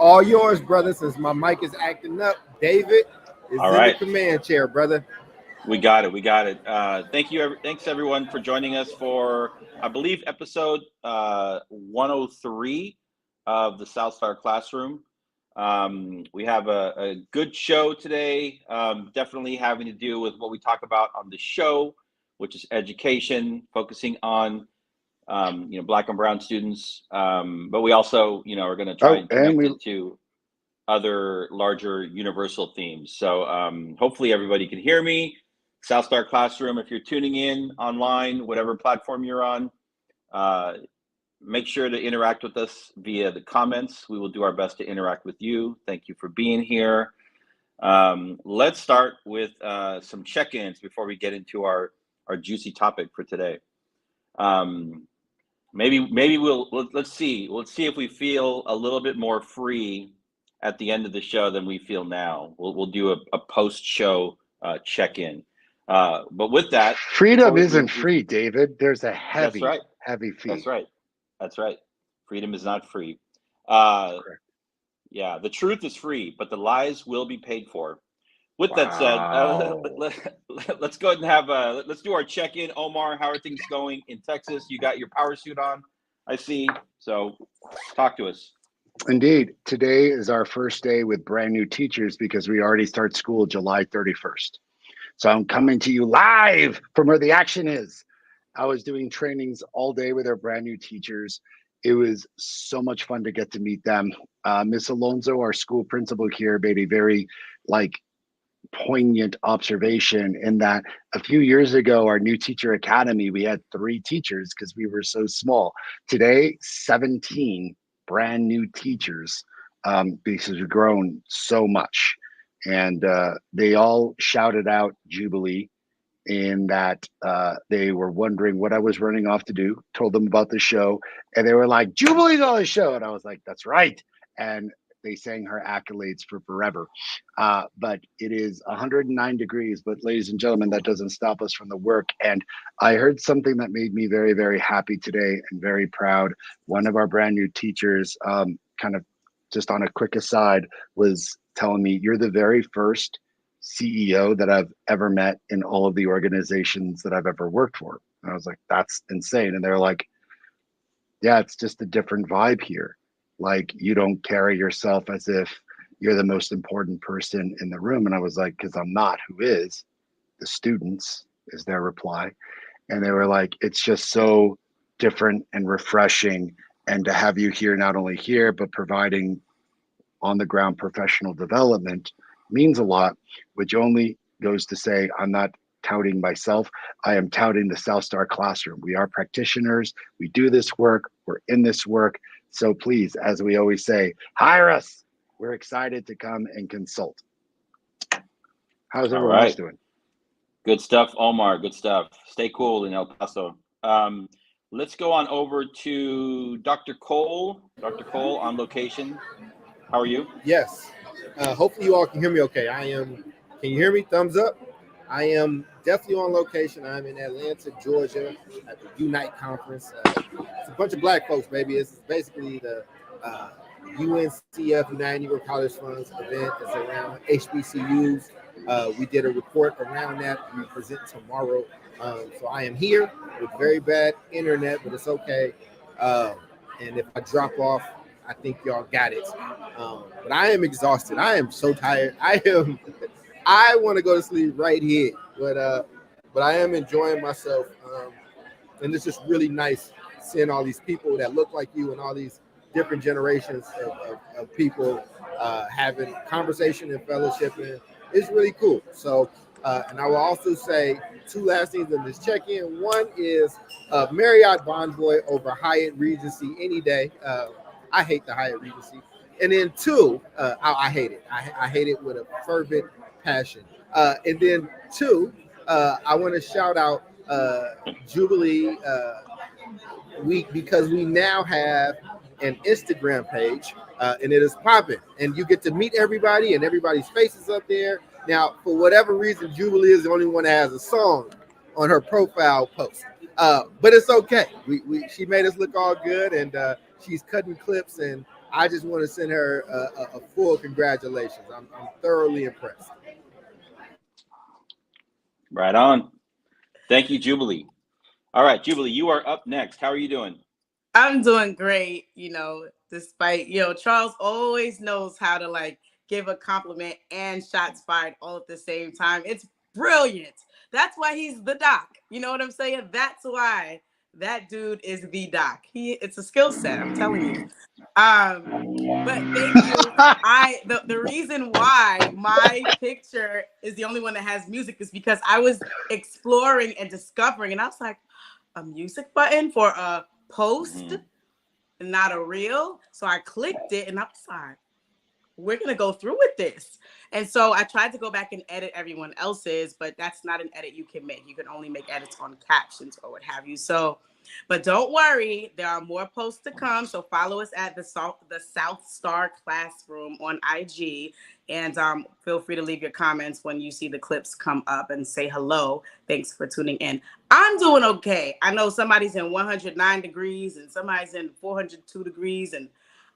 All yours, brother. Since my mic is acting up, David is All in the right. command chair, brother. We got it. We got it. Thank you. Thanks everyone for joining us for, I believe, episode 103 of the South Star Classroom. We have a good show today. Definitely having to do with what we talk about on the show, which is education, focusing on Black and brown students. But we also, are going to try and connect it to other larger universal themes. So hopefully everybody can hear me. South Star Classroom, if you're tuning in online, whatever platform you're on, make sure to interact with us via the comments. We will do our best to interact with you. Thank you for being here. Let's start with some check-ins before we get into our juicy topic for today. Maybe let's see if we feel a little bit more free at the end of the show than we feel now. We'll do a post-show check-in. But with that, freedom isn't free, David. There's a heavy fee. That's right. Freedom is not free. Correct. Yeah, the truth is free, but the lies will be paid for. With that said, let's go ahead and have let's do our check-in. Omar, how are things going in Texas? You got your power suit on, I see. So talk to us. Indeed. Today is our first day with brand new teachers because we already start school July 31st. So I'm coming to you live from where the action is. I was doing trainings all day with our brand new teachers. It was so much fun to get to meet them. Miss Alonso, our school principal here, made a very poignant observation in that a few years ago, our new teacher academy, we had 3 teachers because we were so small. Today, 17 brand new teachers because we've grown so much. And they all shouted out Jubilee in that they were wondering what I was running off to do, told them about the show, and they were like, Jubilee's on the show. And I was like, that's right. And they sang her accolades for forever. But it is 109 degrees. But ladies and gentlemen, that doesn't stop us from the work. And I heard something that made me very, very happy today and very proud. One of our brand new teachers, kind of just on a quick aside, was telling me, you're the very first CEO that I've ever met in all of the organizations that I've ever worked for. And I was like, that's insane. And they're like, yeah, it's just a different vibe here. Like, you don't carry yourself as if you're the most important person in the room. And I was like, because I'm not. Who is? The students, is their reply. And they were like, it's just so different and refreshing. And to have you here, not only here, but providing on the ground professional development means a lot, which only goes to say, I'm not touting myself. I am touting the South Star Classroom. We are practitioners. We do this work. We're in this work. So please, as we always say, hire us. We're excited to come and consult. How's everyone else doing? Good stuff, Omar. Good stuff. Stay cool in El Paso. Let's go on over to Dr. Cole. Dr. Cole on location. How are you? Yes. Hopefully you all can hear me okay. Can you hear me? Thumbs up. I am definitely on location. I'm in Atlanta, Georgia at the Unite conference. It's a bunch of Black folks, baby. It's basically the UNCF, United Negro College Funds event. It's around HBCUs. We did a report around that. We present tomorrow. So I am here with very bad internet, but it's okay. And if I drop off, I think y'all got it. But I am exhausted. I am so tired. I want to go to sleep right here. But I am enjoying myself. And it's just really nice seeing all these people that look like you and all these different generations of people having conversation and fellowship. And it's really cool. So, and I will also say 2 last things in this check-in. One is Marriott Bonvoy over Hyatt Regency any day. I hate the Hyatt Regency. And then 2, I hate it. I hate it with a fervent passion. And then 2, I want to shout out Jubilee Week because we now have an Instagram page and it is popping. And you get to meet everybody and everybody's faces up there. Now, for whatever reason, Jubilee is the only one that has a song on her profile post. But it's okay. She made us look all good, and she's cutting clips and I just want to send her a full congratulations. I'm thoroughly impressed. Right on. Thank you, Jubilee. All right, Jubilee, you are up next. How are you doing? I'm doing great, despite, Charles always knows how to like give a compliment and shots fired all at the same time. It's brilliant. That's why he's the doc. You know what I'm saying? That's why that dude is the doc. It's a skill set, I'm telling you. But thank you. The reason why my picture is the only one that has music is because I was exploring and discovering, and I was like, a music button for a post, not a reel. So I clicked it and I was like, we're gonna go through with this. And so I tried to go back and edit everyone else's, but that's not an edit you can make. You can only make edits on captions or what have you. So, but don't worry, there are more posts to come. So follow us at the South Star Classroom on IG, and feel free to leave your comments when you see the clips come up and say hello. Thanks for tuning in. I'm doing okay. I know somebody's in 109 degrees and somebody's in 402 degrees, and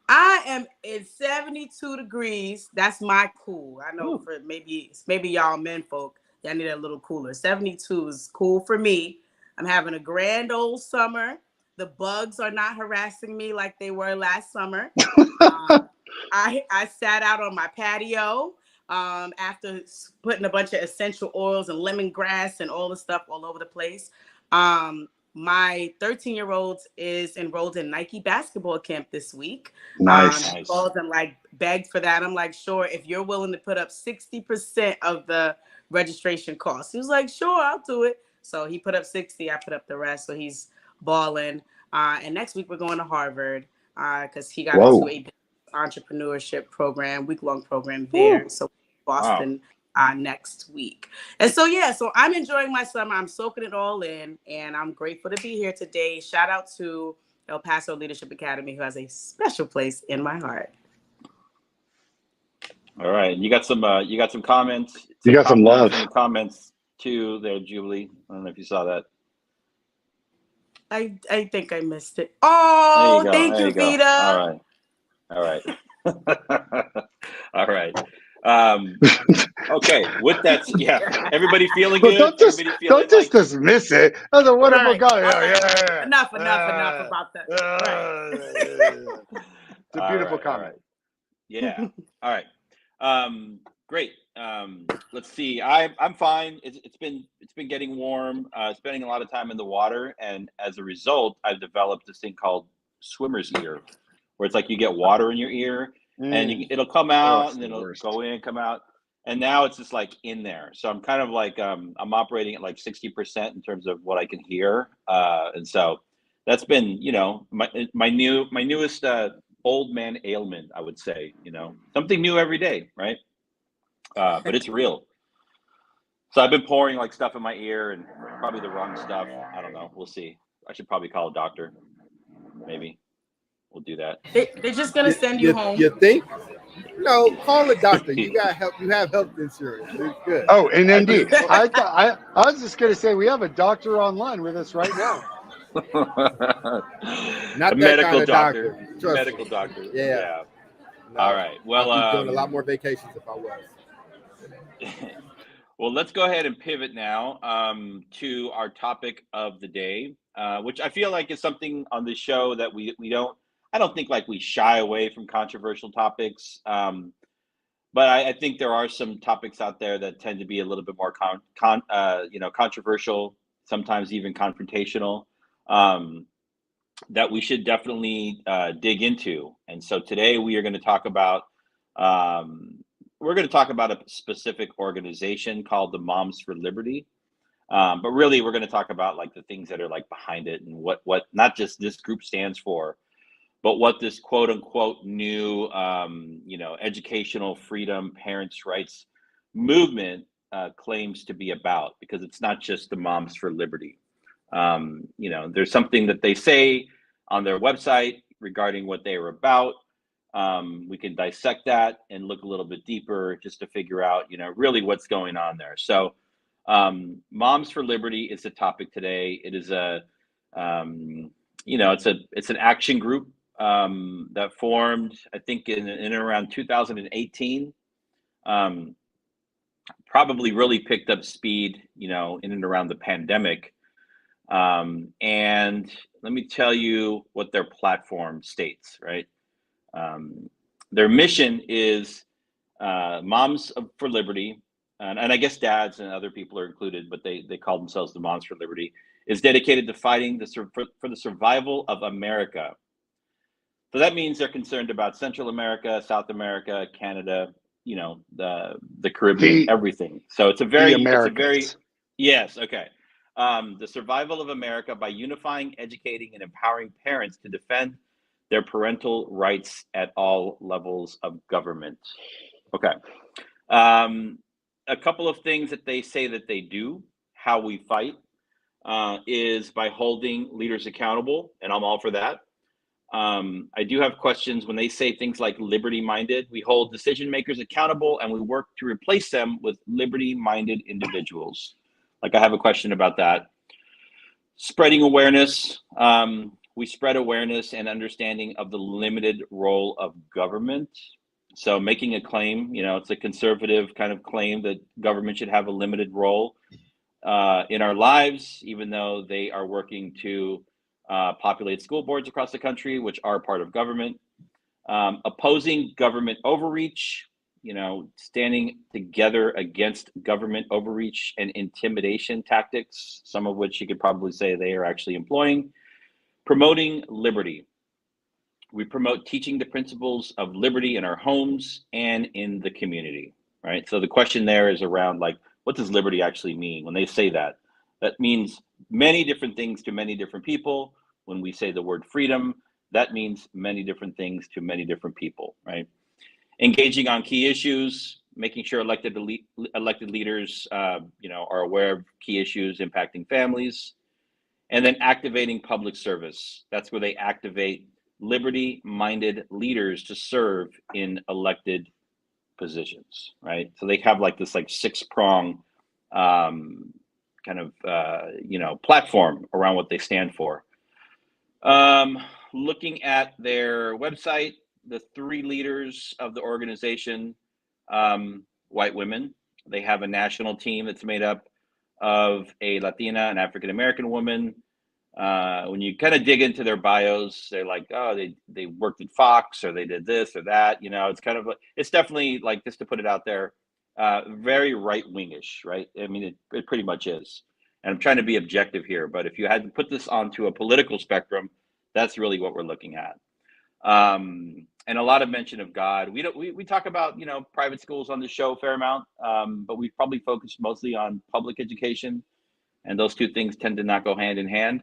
I am in 72 degrees. That's my cool. I know for maybe y'all men folk, y'all need a little cooler. 72 is cool for me. I'm having a grand old summer. The bugs are not harassing me like they were last summer. I sat out on my patio after putting a bunch of essential oils and lemongrass and all the stuff all over the place. My 13-year-old is enrolled in Nike basketball camp this week. Nice. Called and like begged for that. I'm like, sure, if you're willing to put up 60% of the registration cost. He was like, sure, I'll do it. So he put up 60, I put up the rest. So he's balling. And next week we're going to Harvard because he got into a entrepreneurship program, week-long program there. Ooh. So Boston. Wow. Next week. And so, so I'm enjoying my summer. I'm soaking it all in, and I'm grateful to be here today. Shout out to El Paso Leadership Academy, who has a special place in my heart. All right. You got some comments. You got some love. Some comments too there, Jubilee. I don't know if you saw that. I think I missed it. Oh, thank you, Vita. All right. All right. Okay, with that, everybody feeling good? Don't just dismiss it. That's a wonderful guy. Yeah. Enough about that. It's a beautiful comment. Right. Yeah. All right. Great. Let's see. I'm fine. It's been getting warm. Spending a lot of time in the water, and as a result, I've developed this thing called swimmer's ear, where it's like you get water in your ear. And it'll come out and then it'll go in and come out. And now it's just like in there. So I'm kind of like, I'm operating at like 60% in terms of what I can hear. And so that's been, my newest old man ailment, I would say, something new every day. Right. But it's real. So I've been pouring like stuff in my ear and probably the wrong stuff. I don't know. We'll see. I should probably call a doctor. Maybe. We'll do that. They're just gonna send you home. You think? No, call a doctor. You got help. You have health insurance. It's good. Oh, and indeed, I was just gonna say we have a doctor online with us right now. Not a that medical kind of doctor. Trust medical me. doctor. Yeah. No, all right. Well, I'd be doing a lot more vacations if I was. Well, let's go ahead and pivot now to our topic of the day, which I feel like is something on this show that we don't. I don't think like we shy away from controversial topics, but I think there are some topics out there that tend to be a little bit more controversial, sometimes even confrontational, that we should definitely dig into. And so today we are going to talk about a specific organization called the Moms for Liberty. But really, we're going to talk about like the things that are like behind it and what not just this group stands for, but what this quote unquote new, educational freedom, parents' rights movement claims to be about, because it's not just the Moms for Liberty. There's something that they say on their website regarding what they are about. We can dissect that and look a little bit deeper just to figure out, really what's going on there. So Moms for Liberty is the topic today. It is it's an action group that formed, I think, in around 2018. Probably really picked up speed, in and around the pandemic. And let me tell you what their platform states, right? Their mission is Moms for Liberty, and I guess dads and other people are included, but they call themselves the Moms for Liberty, is dedicated to fighting for the survival of America. So that means they're concerned about Central America, South America, Canada, the Caribbean, everything. So it's a very, yes, okay. The survival of America by unifying, educating, and empowering parents to defend their parental rights at all levels of government. Okay. A couple of things that they say that they do, how we fight, is by holding leaders accountable, and I'm all for that. I do have questions when they say things like liberty-minded. We hold decision makers accountable and we work to replace them with liberty-minded individuals. Like, I have a question about that. Spreading awareness. We spread awareness and understanding of the limited role of government. So making a claim, it's a conservative kind of claim that government should have a limited role in our lives, even though they are working to populate school boards across the country, which are part of government. Opposing government overreach, standing together against government overreach and intimidation tactics, some of which you could probably say they are actually employing. Promoting liberty. We promote teaching the principles of liberty in our homes and in the community, right? So the question there is around, like, what does liberty actually mean? When they say that, that means many different things to many different people. When we say the word freedom, that means many different things to many different people, right? Engaging on key issues, making sure elected leaders, are aware of key issues impacting families, and then activating public service. That's where they activate liberty-minded leaders to serve in elected positions, right? So they have like this six-prong kind of platform around what they stand for. Looking at their website, the three leaders of the organization, white women. They have a national team that's made up of a Latina and African American woman. When you kind of dig into their bios, they're like, oh, they worked at Fox, or they did this or that. It's kind of it's definitely, like, just to put it out there, very right-wingish, right? I mean, it pretty much is. And I'm trying to be objective here, but if you had to put this onto a political spectrum, that's really what we're looking at. And a lot of mention of God. We talk about, private schools on the show a fair amount, but we probably focus mostly on public education, and those two things tend to not go hand in hand.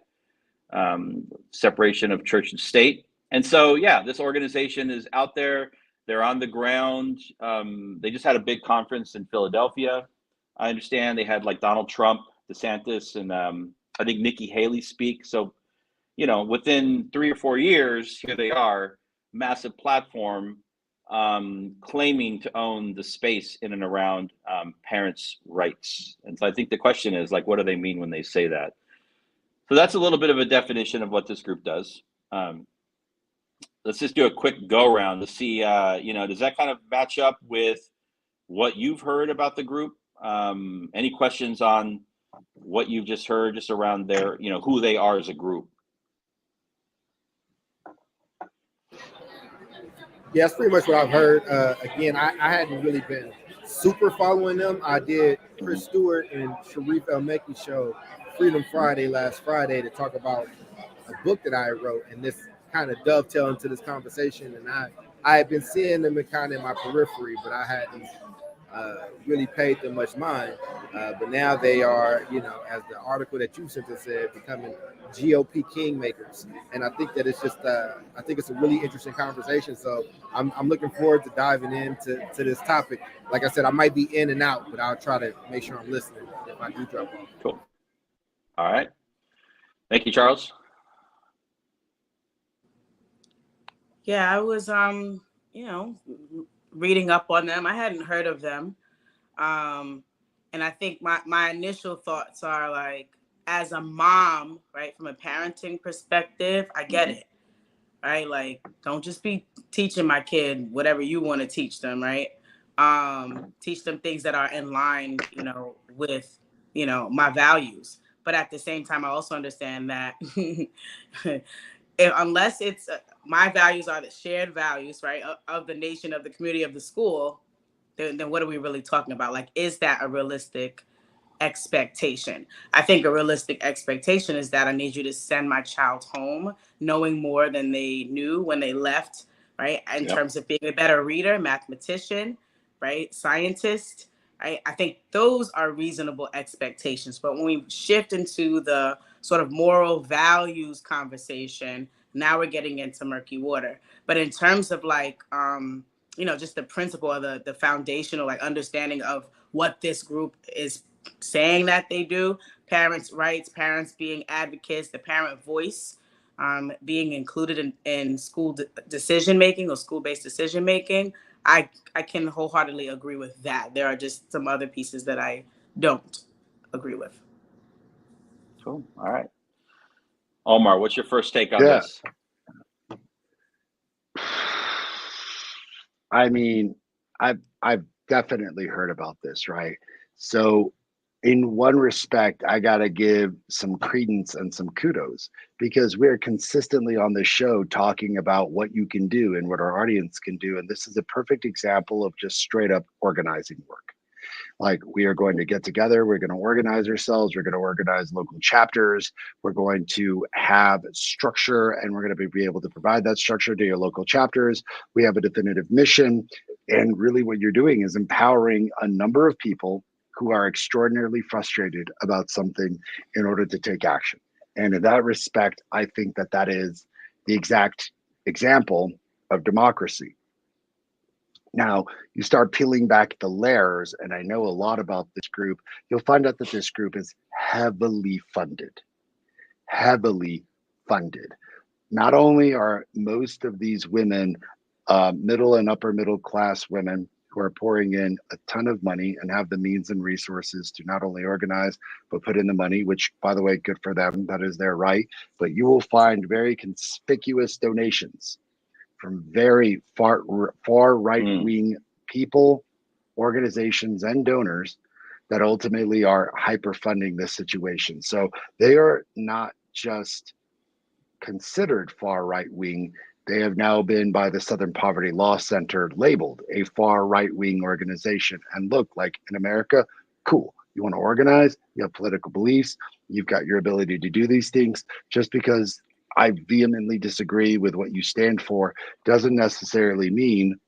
Separation of church and state. And so, yeah, this organization is out there. They're on the ground. They just had a big conference in Philadelphia. I understand they had like Donald Trump, DeSantis, and I think Nikki Haley speak. So, within 3 or 4 years, here they are, massive platform, claiming to own the space in and around parents' rights. And so I think the question is, like, what do they mean when they say that? So that's a little bit of a definition of what this group does. Let's just do a quick go around to see, does that kind of match up with what you've heard about the group? Any questions on what you've just heard, just around their, who they are as a group? Yeah, that's pretty much what I've heard. Again, I hadn't really been super following them. I did Chris Stewart and Sharif El-Mekki show Freedom Friday last Friday to talk about a book that I wrote, and this kind of dovetailed into this conversation. And I had been seeing them kind of in my periphery, but I hadn't really paid them much mind. But now they are, as the article that you sent us said, becoming GOP kingmakers. And I think that it's just, I think it's a really interesting conversation. So I'm looking forward to diving into this topic. Like I said, I might be in and out, but I'll try to make sure I'm listening if I do drop off. Cool. All right. Thank you, Charles. Yeah, I was, reading up on them. I hadn't heard of them. And I think my initial thoughts are like, as a mom, right, from a parenting perspective, I get it. right? Like, don't just be teaching my kid whatever you want to teach them, right? Teach them things that are in line, with, my values. But at the same time, I also understand that unless it's my values are the shared values, right, of the nation, of the community, of the school, then what are we really talking about? Like, is that a realistic expectation? I think a realistic expectation is that I need you to send my child home knowing more than they knew when they left, right? In Yep. terms of being a better reader, mathematician, right? Scientist, right? I think those are reasonable expectations. But when we shift into the sort of moral values conversation, now we're getting into murky water. But in terms of like, just the principle of the foundational like understanding of what this group is saying that they do, parents' rights, parents being advocates, the parent voice being included in school decision making or school-based decision making, I can wholeheartedly agree with that. There are just some other pieces that I don't agree with. Cool. All right. Omar, what's your first take on Yeah. this? I mean, I've definitely heard about this, right? So in one respect, I got to give some credence and some kudos because we're consistently on the show talking about what you can do and what our audience can do. And this is a perfect example of just straight up organizing work. Like, we are going to get together, we're going to organize ourselves, we're going to organize local chapters, we're going to have structure, and we're going to be able to provide that structure to your local chapters. We have a definitive mission. And really what you're doing is empowering a number of people who are extraordinarily frustrated about something in order to take action. And in that respect, I think that that is the exact example of democracy. Now, you start peeling back the layers, and I know a lot about this group. You'll find out that this group is heavily funded. Heavily funded. Not only are most of these women middle and upper middle class women who are pouring in a ton of money and have the means and resources to not only organize, but put in the money, which, by the way, good for them. That is their right. But you will find very conspicuous donations from very far right wing people, organizations, and donors that ultimately are hyper funding this situation. So they are not just considered far right wing. They have now been, by the Southern Poverty Law Center, labeled a far right wing organization. And look, like in America, cool. You want to organize, you have political beliefs, you've got your ability to do these things. Just because I vehemently disagree with what you stand for doesn't necessarily mean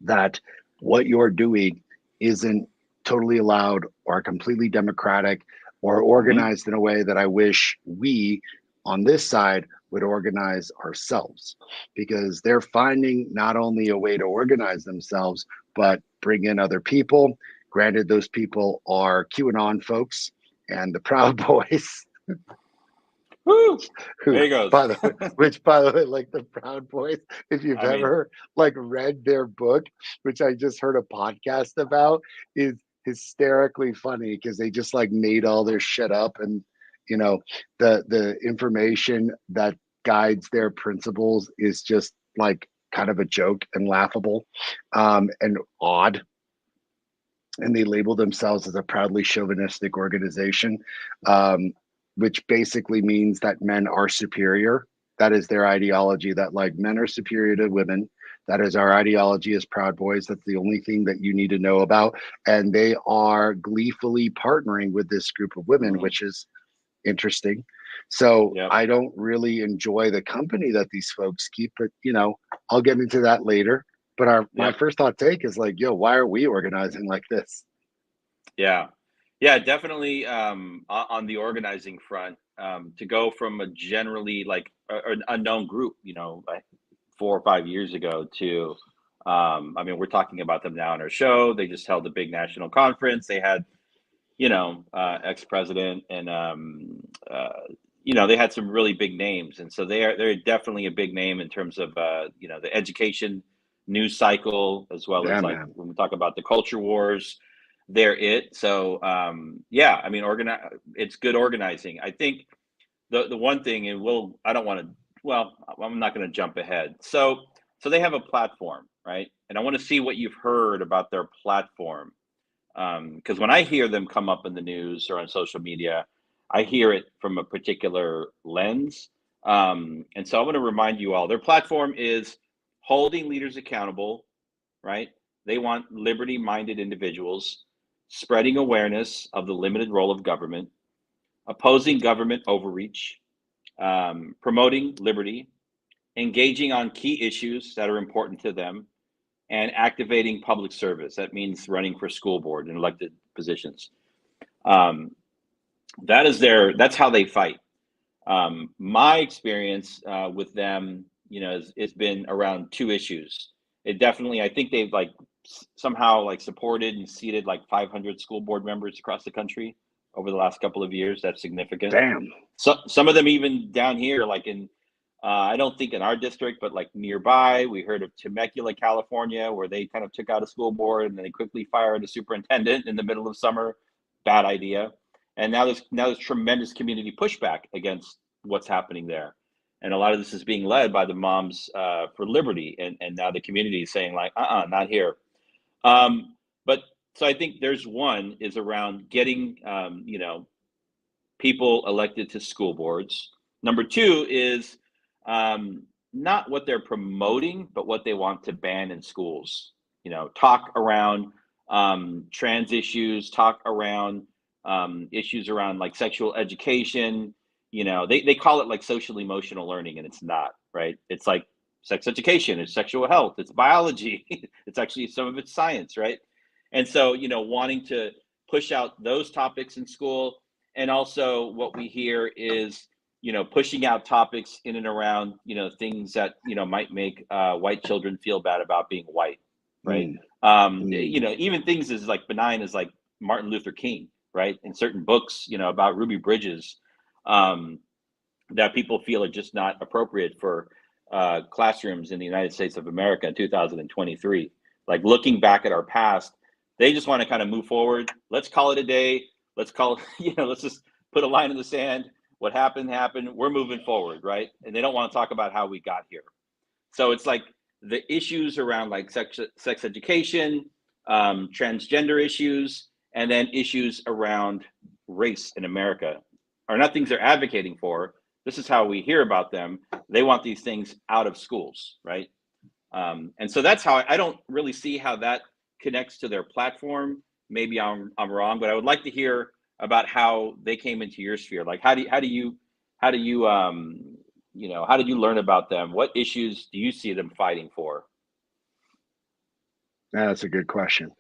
that what you're doing isn't totally allowed or completely democratic or organized in a way that I wish we on this side would organize ourselves, because they're finding not only a way to organize themselves, but bring in other people. Granted, those people are QAnon folks and the Proud Boys. Woo! There he goes. By the way, like the Proud Boys, if you've ever like read their book, which I just heard a podcast about, is hysterically funny because they just like made all their shit up, and the information that guides their principles is just like kind of a joke and laughable, and odd. And they label themselves as a proudly chauvinistic organization, which basically means that men are superior. That is their ideology, that like men are superior to women. That is our ideology as Proud Boys. That's the only thing that you need to know about. And they are gleefully partnering with this group of women, which is interesting. So I don't really enjoy the company that these folks keep, but I'll get into that later. But my first thought take is like, yo, why are we organizing like this? Yeah, definitely. On the organizing front, to go from a generally like an unknown group, like 4 or 5 years ago to, we're talking about them now on our show. They just held a big national conference. They had, ex-president and, they had some really big names. And so they're definitely a big name in terms of, the education news cycle, as well as like when we talk about the culture wars, they're it. So, it's good organizing. I think the one thing, and I don't want to well, I'm not going to jump ahead. So they have a platform, right? And I want to see what you've heard about their platform. Because when I hear them come up in the news or on social media, I hear it from a particular lens. And so I want to remind you all, their platform is holding leaders accountable, right? They want liberty-minded individuals, spreading awareness of the limited role of government, opposing government overreach, promoting liberty, engaging on key issues that are important to them, and activating public service. That means running for school board and elected positions. Um, that's how they fight. My experience with them, has been around two issues. It definitely, I think they've like somehow like supported and seated like 500 school board members across the country over the last couple of years. That's significant. Damn. So some of them even down here, like in, I don't think in our district, but like nearby, we heard of Temecula, California, where they kind of took out a school board and then they quickly fired a superintendent in the middle of summer. Bad idea. And now there's tremendous community pushback against what's happening there. And a lot of this is being led by the Moms for Liberty, and now the community is saying like, not here. But so I think there's one is around getting people elected to school boards. Number two is not what they're promoting, but what they want to ban in schools. Talk around trans issues, talk around issues around like sexual education. They call it like social emotional learning, and it's not, right? It's like sex education, it's sexual health, it's biology, it's actually some of it's science, right? And so, wanting to push out those topics in school. And also what we hear is, pushing out topics in and around, things that, might make white children feel bad about being white, right? Even things as like benign as like Martin Luther King, right? In certain books, about Ruby Bridges, that people feel are just not appropriate for classrooms in the United States of America in 2023. Like looking back at our past, they just want to kind of move forward. Let's call it a day. Let's call it, let's just put a line in the sand. What happened, happened. We're moving forward, right? And they don't want to talk about how we got here. So it's like the issues around like sex education, transgender issues, and then issues around race in America are not things they're advocating for. This is how we hear about them. They want these things out of schools, right? And so that's how I don't really see how that connects to their platform. Maybe I'm wrong, but I would like to hear about how they came into your sphere. Like, how did you learn about them? What issues do you see them fighting for? That's a good question.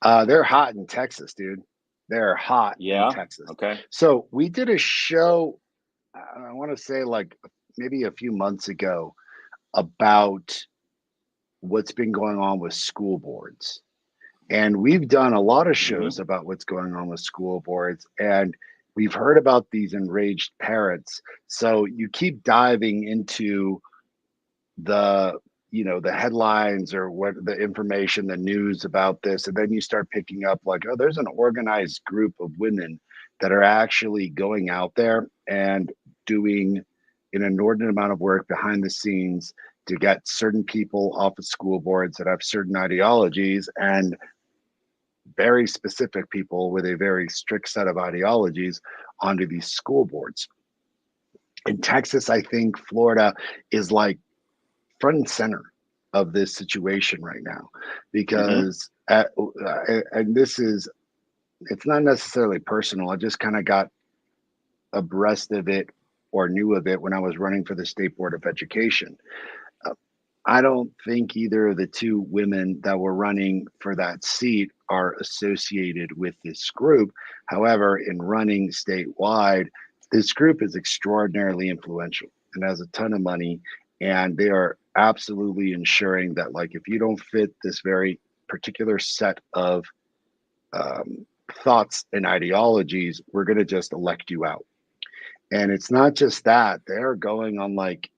They're hot in Texas, dude. They're hot in Texas. Okay. So we did a show, I want to say like maybe a few months ago, about what's been going on with school boards. And we've done a lot of shows about what's going on with school boards, and we've heard about these enraged parents. So you keep diving into the headlines or what the information, the news about this, and then you start picking up like, oh, there's an organized group of women that are actually going out there and doing an inordinate amount of work behind the scenes to get certain people off of school boards that have certain ideologies, and very specific people with a very strict set of ideologies onto these school boards. In Texas, I think Florida is like front and center of this situation right now, because and this is, it's not necessarily personal. I just kind of got abreast of it or knew of it when I was running for the State Board of Education. I don't think either of the two women that were running for that seat are associated with this group. However, in running statewide, this group is extraordinarily influential and has a ton of money, and they are absolutely ensuring that, like, if you don't fit this very particular set of thoughts and ideologies, we're going to just elect you out. And it's not just that, they're going on like,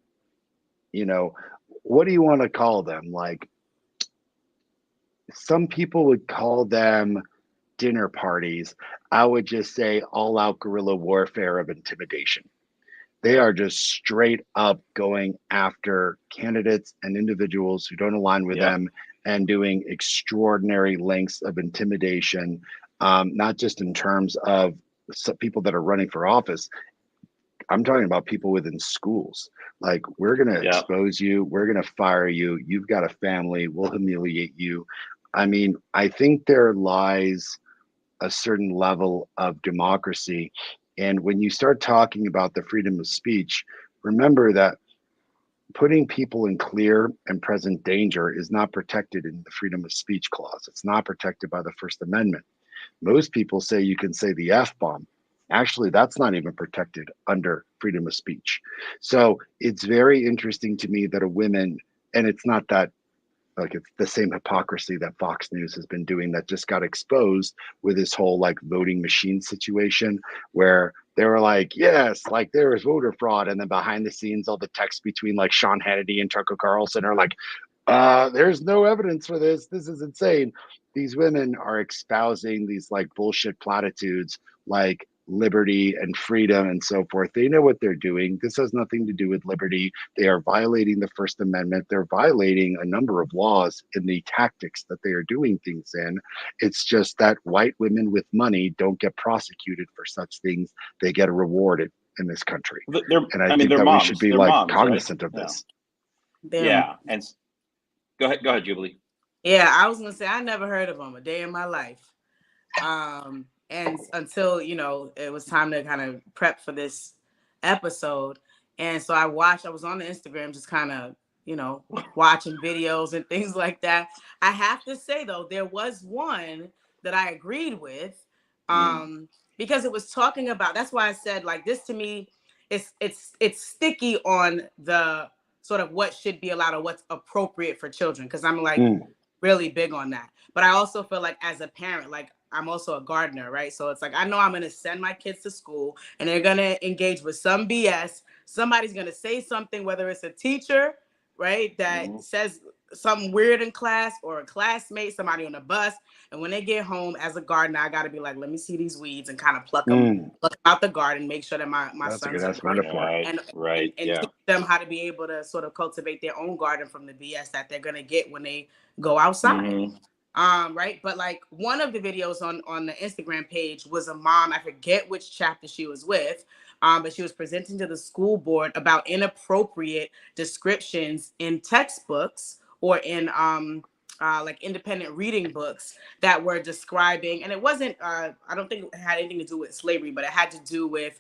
what do you want to call them? Like, some people would call them dinner parties. I would just say all out guerrilla warfare of intimidation. They are just straight up going after candidates and individuals who don't align with Yep. them and doing extraordinary lengths of intimidation, not just in terms of people that are running for office. I'm talking about people within schools. Like, we're going to Yep. expose you. We're going to fire you. You've got a family. We'll humiliate you. I mean, I think there lies a certain level of democracy. And when you start talking about the freedom of speech, remember that putting people in clear and present danger is not protected in the freedom of speech clause. It's not protected by the First Amendment. Most people say you can say the F bomb. Actually, that's not even protected under freedom of speech. So it's very interesting to me that a woman, and it's not that, like, it's the same hypocrisy that Fox News has been doing that just got exposed with this whole like voting machine situation where they were like, yes, like there was voter fraud. And then behind the scenes, all the texts between like Sean Hannity and Tucker Carlson are like, there's no evidence for this. This is insane. These women are espousing these like bullshit platitudes like liberty and freedom and so forth. They know what they're doing. This has nothing to do with liberty. They are violating the First Amendment. They're violating a number of laws in the tactics that they are doing things in. It's just that white women with money don't get prosecuted for such things. They get rewarded in this country. And I think they're that moms. we should be They're like moms, cognizant right? of this. Yeah. And go ahead, Jubilee. Yeah, I was gonna say I never heard of them a day in my life. And until, you know, it was time to kind of prep for this episode. And so I was on the Instagram just kind of, you know, watching videos and things like that. I have to say though, there was one that I agreed with, because it was talking about, that's why I said like this to me, it's sticky on the sort of what should be allowed or what's appropriate for children. Cause I'm like really big on that. But I also feel like as a parent, like I'm also a gardener, right? So it's like, I know I'm going to send my kids to school and they're going to engage with some BS. Somebody's going to say something, whether it's a teacher, right, that says something weird in class, or a classmate, somebody on the bus. And when they get home as a gardener, I got to be like, let me see these weeds and kind of pluck them out the garden, make sure that my sons are great, and teach them how to be able to sort of cultivate their own garden from the BS that they're going to get when they go outside. Right. But like one of the videos on the Instagram page was a mom, I forget which chapter she was with, but she was presenting to the school board about inappropriate descriptions in textbooks or in like independent reading books that were describing, and it wasn't I don't think it had anything to do with slavery, but it had to do with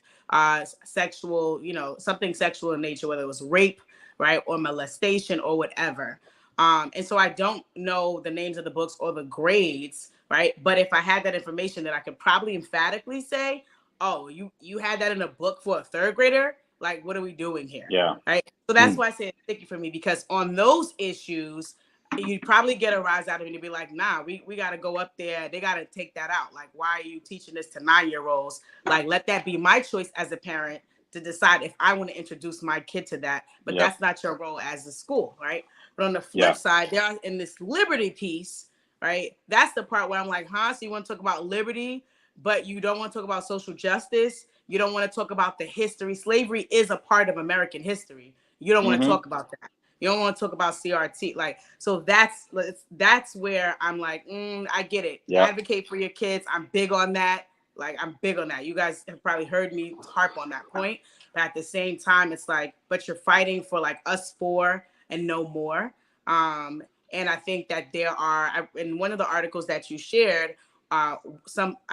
sexual, you know, something sexual in nature, whether it was rape, right, or molestation or whatever. And so I don't know the names of the books or the grades, right? But if I had that information, then I could probably emphatically say, oh, you had that in a book for a third grader? Like, what are we doing here? Yeah. Right. So that's why I say it's sticky for me, because on those issues, you'd probably get a rise out of it and be like, nah, we got to go up there. They got to take that out. Like, why are you teaching this to 9-year-olds? Like, let that be my choice as a parent to decide if I want to introduce my kid to that. But that's not your role as a school, right? But on the flip side, there are in this liberty piece, right? That's the part where I'm like, huh? So you want to talk about liberty, but you don't want to talk about social justice. You don't want to talk about the history. Slavery is a part of American history. You don't want to talk about that. You don't want to talk about CRT. Like, so that's where I'm like, I get it. Advocate for your kids. I'm big on that. Like, I'm big on that. You guys have probably heard me harp on that point. But at the same time, it's like, but you're fighting for like us four and no more. And I think that there are, in one of the articles that you shared, I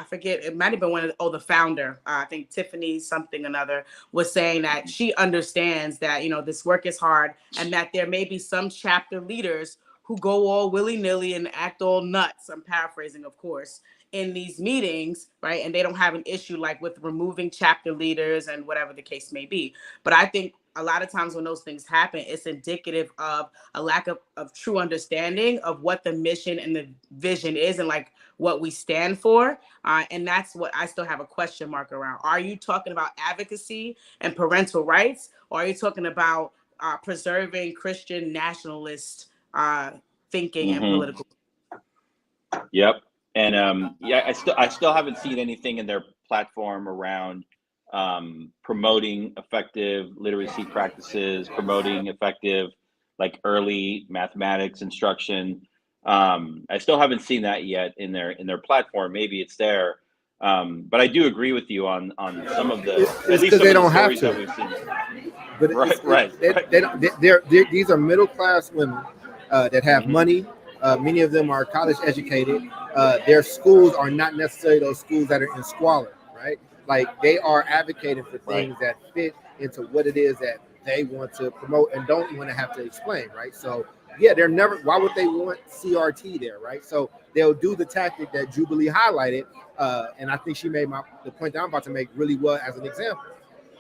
forget, it might have been one of the founder, I think Tiffany something another, was saying that she understands that, you know, this work is hard and that there may be some chapter leaders who go all willy-nilly and act all nuts. I'm paraphrasing, of course, in these meetings, right? And they don't have an issue like with removing chapter leaders and whatever the case may be. But I think a lot of times when those things happen, it's indicative of a lack of true understanding of what the mission and the vision is and like what we stand for. And that's what I still have a question mark around. Are you talking about advocacy and parental rights? Or are you talking about preserving Christian nationalist thinking and political? Yep. And I still haven't seen anything in their platform around promoting effective literacy practices, promoting effective like early mathematics instruction. I still haven't seen that yet in their platform. Maybe it's there, but I do agree with you on some of the It's at least because some they of the don't have stories that to. we've seen. But they don't, these are middle class women that have Mhm. money. Many of them are college educated. Their schools are not necessarily those schools that are in squalor, right? Like they are advocating for Right. things that fit into what it is that they want to promote and don't want to have to explain, right? So yeah, they're never. Why would they want CRT there, right? So they'll do the tactic that Jubilee highlighted, and I think she made the point that I'm about to make really well as an example.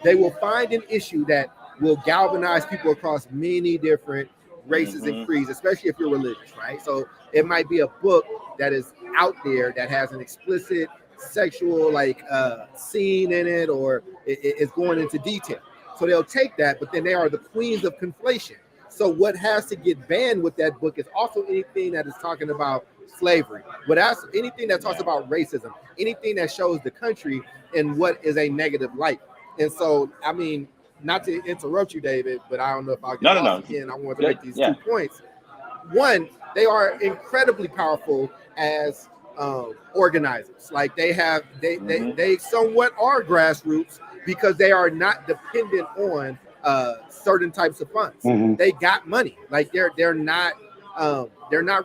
They will find an issue that will galvanize people across many different races and Mhm. creeds, especially if you're religious, right? So it might be a book that is out there that has an explicit sexual scene in it, or it's going into detail. So they'll take that, but then they are the queens of conflation. So what has to get banned with that book is also anything that is talking about slavery, but that's anything that talks about racism, anything that shows the country in what is a negative light. And so, I mean, not to interrupt you, David, but I don't know if I'll get No. lost again. I want to Good. make these Yeah. 2 points. One, they are incredibly powerful as organizers. Like Mhm. they somewhat are grassroots because they are not dependent on certain types of funds. Mhm. They got money. Like they're not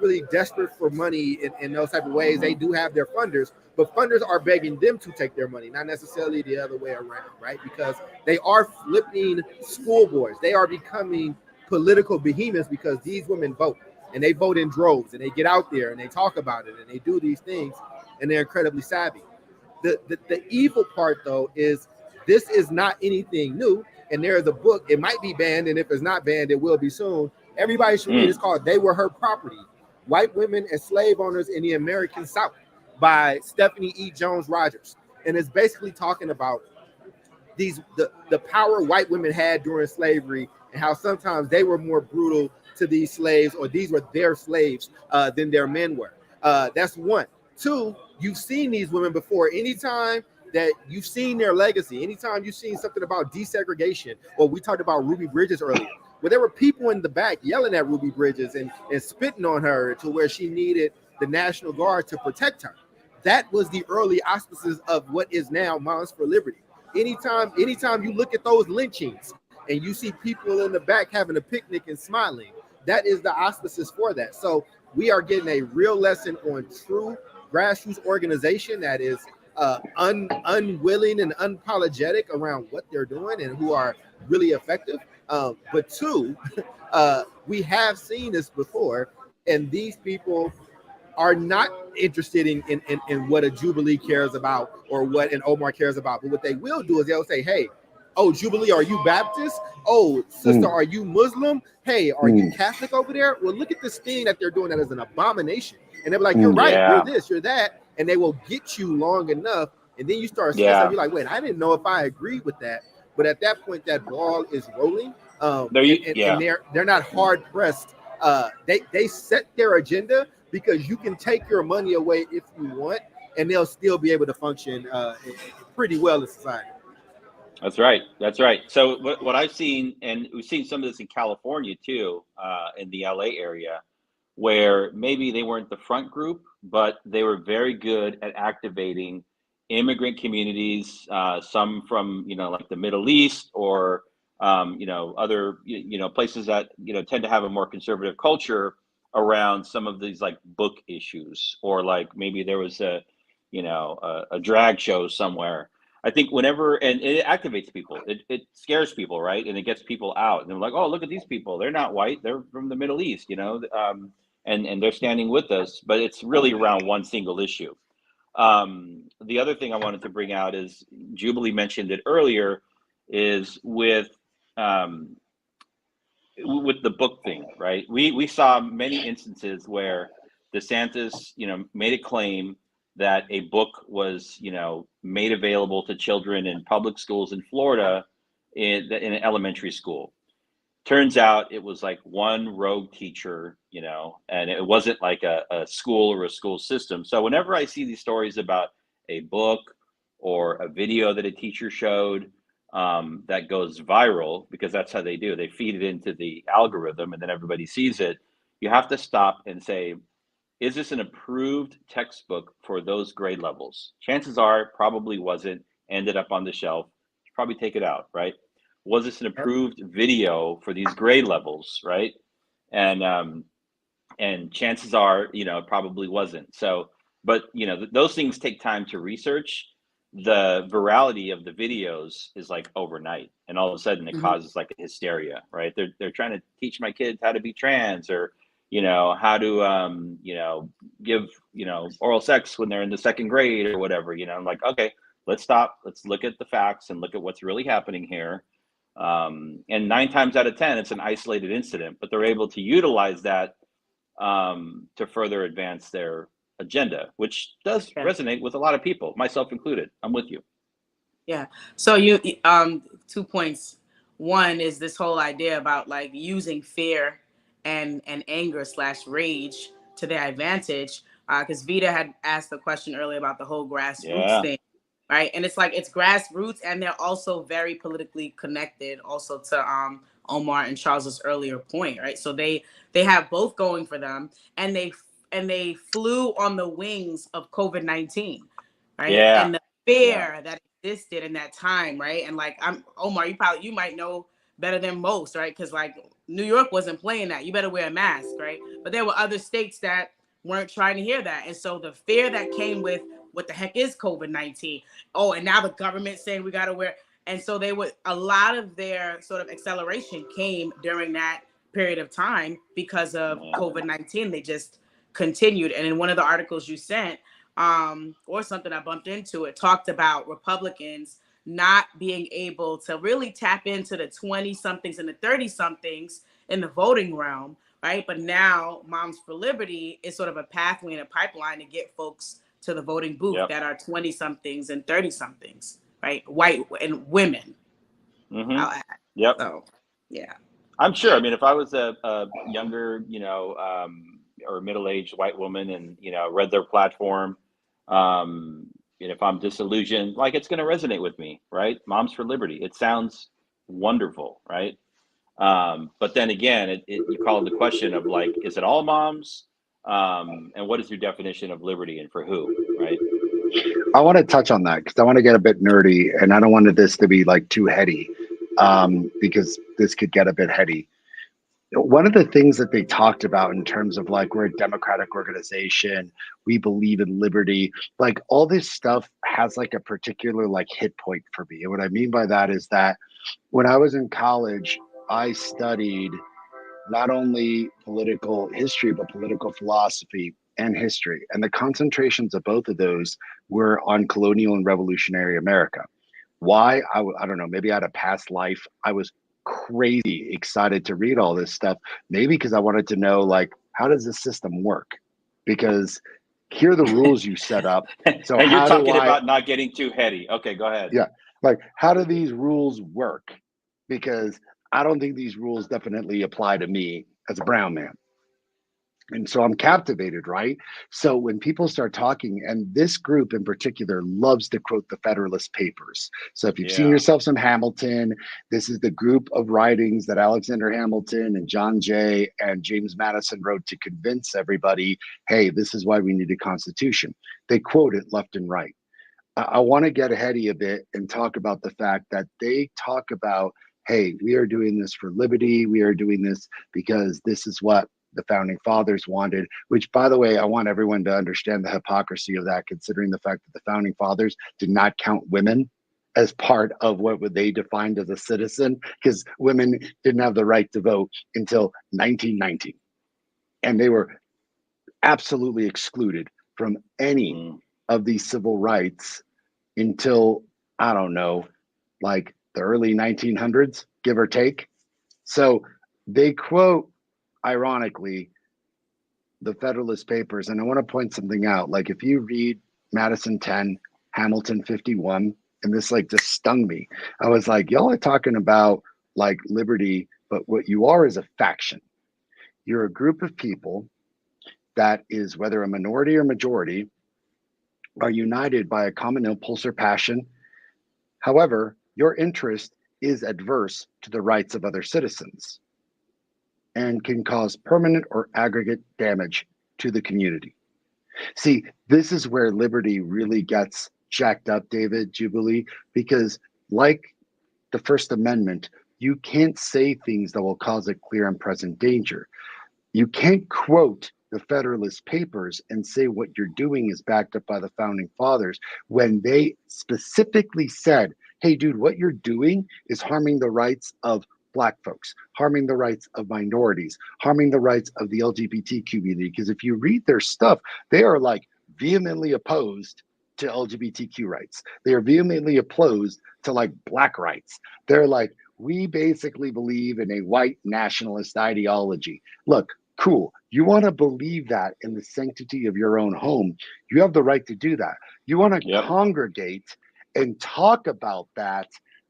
really desperate for money in those type of ways. They do have their funders, but funders are begging them to take their money, not necessarily the other way around, right? Because they are flipping school boards. They are becoming political behemoths because these women vote and they vote in droves and they get out there and they talk about it and they do these things and they're incredibly savvy. The evil part though is this is not anything new, and there is a book. It might be banned, and if it's not banned, it will be soon. Everybody should read. It's called "They Were Her Property: White Women and Slave Owners in the American South" by Stephanie E. Jones Rogers, and it's basically talking about the power white women had during slavery and how sometimes they were more brutal to these slaves, or these were their slaves than their men were. That's one. Two, you've seen these women before. Anytime that you've seen their legacy, anytime you've seen something about desegregation, or we talked about Ruby Bridges earlier, where there were people in the back yelling at Ruby Bridges and spitting on her to where she needed the National Guard to protect her. That was the early auspices of what is now Moms for Liberty. Anytime you look at those lynchings and you see people in the back having a picnic and smiling, that is the auspices for that. So we are getting a real lesson on true grassroots organization that is unwilling and unapologetic around what they're doing and who are really effective. But two, we have seen this before, and these people are not interested in what a Jubilee cares about or what an Omar cares about. But what they will do is they'll say, hey, oh, Jubilee, are you Baptist? Oh, sister, are you Muslim? Hey, are you Catholic over there? Well, look at this thing that they're doing that is an abomination. And they'll be like, you're right, you're this, you're that. And they will get you long enough. And then you start seeing stuff, you're like, wait, I didn't know if I agreed with that. But at that point, that ball is rolling. And they're not hard pressed. They set their agenda because you can take your money away if you want, and they'll still be able to function pretty well in society. That's right. That's right. So what I've seen, and we've seen some of this in California too, in the LA area, where maybe they weren't the front group, but they were very good at activating immigrant communities, some from, like the Middle East or, other, places that, tend to have a more conservative culture around some of these like book issues, or like maybe there was a drag show somewhere. I think whenever, and it activates people, it scares people, right? And it gets people out. And they're like, oh, look at these people. They're not white. They're from the Middle East, and they're standing with us. But it's really around one single issue. The other thing I wanted to bring out is Jubilee mentioned it earlier, is with the book thing, right? We saw many instances where DeSantis, made a claim that a book was, made available to children in public schools in Florida in an elementary school. Turns out it was like one rogue teacher, and it wasn't like a school or a school system. So whenever I see these stories about a book or a video that a teacher showed that goes viral, because that's how they do. They feed it into the algorithm and then everybody sees it. You have to stop and say, is this an approved textbook for those grade levels? Chances are it probably wasn't, ended up on the shelf. You probably take it out, right? Was this an approved video for these grade levels, right? And chances are, it probably wasn't. So, but those things take time to research. The virality of the videos is like overnight, and all of a sudden it causes like a hysteria, right? They're trying to teach my kids how to be trans, or how to give oral sex when they're in the second grade or whatever. I'm like, okay, let's stop, let's look at the facts and look at what's really happening here. And 9 times out of 10 it's an isolated incident, but they're able to utilize that to further advance their agenda, which does resonate with a lot of people, myself included. I'm with you. Yeah. So you 2 points. One is this whole idea about like using fear and anger / rage to their advantage. Because Vita had asked the question earlier about the whole grassroots thing, right? And it's like it's grassroots, and they're also very politically connected, also to Omar and Charles's earlier point, right? So they have both going for them, and they flew on the wings of COVID-19, right? Yeah. And the fear that existed in that time, right? And like Omar, you might know better than most, right? Because like New York wasn't playing that. You better wear a mask, right? But there were other states that weren't trying to hear that. And so the fear that came with what the heck is COVID-19? Oh, and now the government saying we got to wear. And so a lot of their sort of acceleration came during that period of time because of COVID-19. They just continued. And in one of the articles you sent, or something I bumped into, it talked about Republicans not being able to really tap into the 20-somethings and the 30-somethings in the voting realm, right? But now Moms for Liberty is sort of a pathway and a pipeline to get folks to the voting booth that are 20-somethings and 30-somethings, right? White and women. Yep. So, yeah. I'm sure. I mean, if I was a younger, or middle-aged white woman and, read their platform, and if I'm disillusioned, like, it's going to resonate with me, right? Moms for Liberty. It sounds wonderful, right? But then again, you call it the question of like, is it all moms? And what is your definition of liberty and for who, right? I want to touch on that because I want to get a bit nerdy, and I don't want this to be like too heady, because this could get a bit heady. One of the things that they talked about in terms of like, we're a democratic organization, we believe in liberty, like all this stuff has like a particular like hit point for me. And what I mean by that is that when I was in college, I studied not only political history, but political philosophy and history. And the concentrations of both of those were on colonial and revolutionary America. Why? I don't know, maybe I had a past life. I was crazy excited to read all this stuff, maybe because I wanted to know, like, how does the system work? Because here are the rules you set up. So and you're talking about not getting too heady. Okay, go ahead. Yeah. Like, how do these rules work? Because I don't think these rules definitely apply to me as a brown man. And so I'm captivated, right? So when people start talking, and this group in particular loves to quote the Federalist Papers. So if you've seen yourself some Hamilton, this is the group of writings that Alexander Hamilton and John Jay and James Madison wrote to convince everybody, hey, this is why we need a constitution. They quote it left and right. I want to get heady a bit and talk about the fact that they talk about, hey, we are doing this for liberty. We are doing this because this is what the founding fathers wanted, which, by the way, I want everyone to understand the hypocrisy of that, considering the fact that the founding fathers did not count women as part of what they defined as a citizen, because women didn't have the right to vote until 1919. And they were absolutely excluded from any of these civil rights until, I don't know, like the early 1900s, give or take. So they quote, ironically, the Federalist Papers. And I want to point something out. Like, if you read Madison 10, Hamilton 51, and this like just stung me. I was like, y'all are talking about like liberty, but what you are is a faction. You're a group of people that is, whether a minority or majority, are united by a common impulse or passion. However, your interest is adverse to the rights of other citizens and can cause permanent or aggregate damage to the community. See, this is where liberty really gets jacked up, David Jubilee, because like the First Amendment, you can't say things that will cause a clear and present danger. You can't quote the Federalist Papers and say what you're doing is backed up by the founding fathers when they specifically said, hey, dude, what you're doing is harming the rights of Black folks, harming the rights of minorities, harming the rights of the LGBT community. Because if you read their stuff, they are like vehemently opposed to LGBTQ rights. They are vehemently opposed to like Black rights. They're like, we basically believe in a white nationalist ideology. Look, cool. You want to believe that in the sanctity of your own home. You have the right to do that. You want to congregate and talk about that.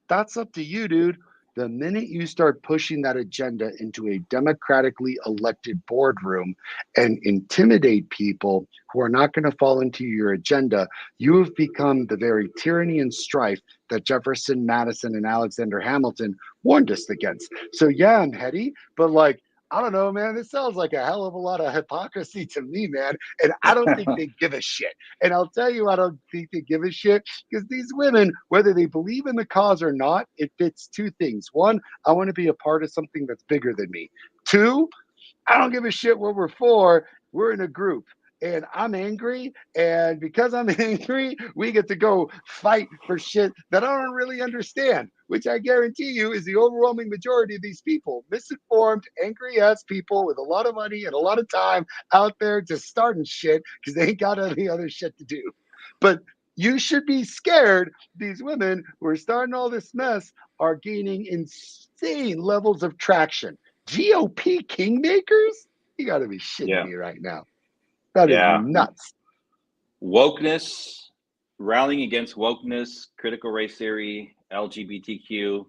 That's up to you, dude. The minute you start pushing that agenda into a democratically elected boardroom and intimidate people who are not going to fall into your agenda, you have become the very tyranny and strife that Jefferson, Madison, and Alexander Hamilton warned us against. So yeah, I'm heady, but like, I don't know, man. This sounds like a hell of a lot of hypocrisy to me, man. And I don't think they give a shit. And I'll tell you, I don't think they give a shit because these women, whether they believe in the cause or not, it fits two things. One, I want to be a part of something that's bigger than me. Two, I don't give a shit what we're for. We're in a group. And I'm angry, and because I'm angry, we get to go fight for shit that I don't really understand, which I guarantee you is the overwhelming majority of these people. Misinformed, angry-ass people with a lot of money and a lot of time out there just starting shit because they ain't got any other shit to do. But you should be scared. These women who are starting all this mess are gaining insane levels of traction. GOP kingmakers? You got to be shitting me right now. That is nuts. Wokeness, rallying against wokeness, critical race theory, LGBTQ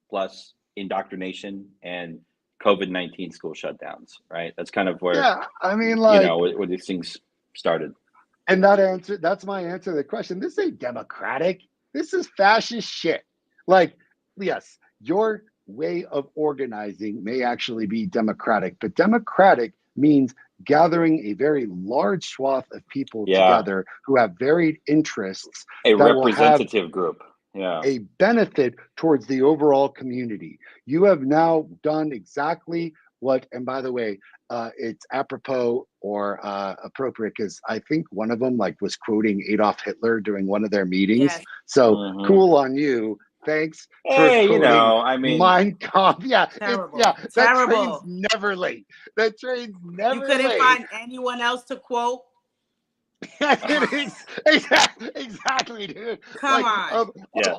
plus indoctrination, and COVID-19 school shutdowns, right? That's kind of where, I mean, like, you know, where these things started. And that's my answer to the question. This ain't democratic. This is fascist shit. Like, yes, your way of organizing may actually be democratic, but democratic means gathering a very large swath of people together who have varied interests. A representative group. A benefit towards the overall community. You have now done exactly what, and by the way, it's apropos or appropriate because I think one of them like was quoting Adolf Hitler during one of their meetings. Yes. So cool on you. Thanks for quoting you know, I mean, Mein Kampf. Terrible. That Terrible. train's never late. That train's never You couldn't late. find anyone else to quote? Exactly, dude. Come on.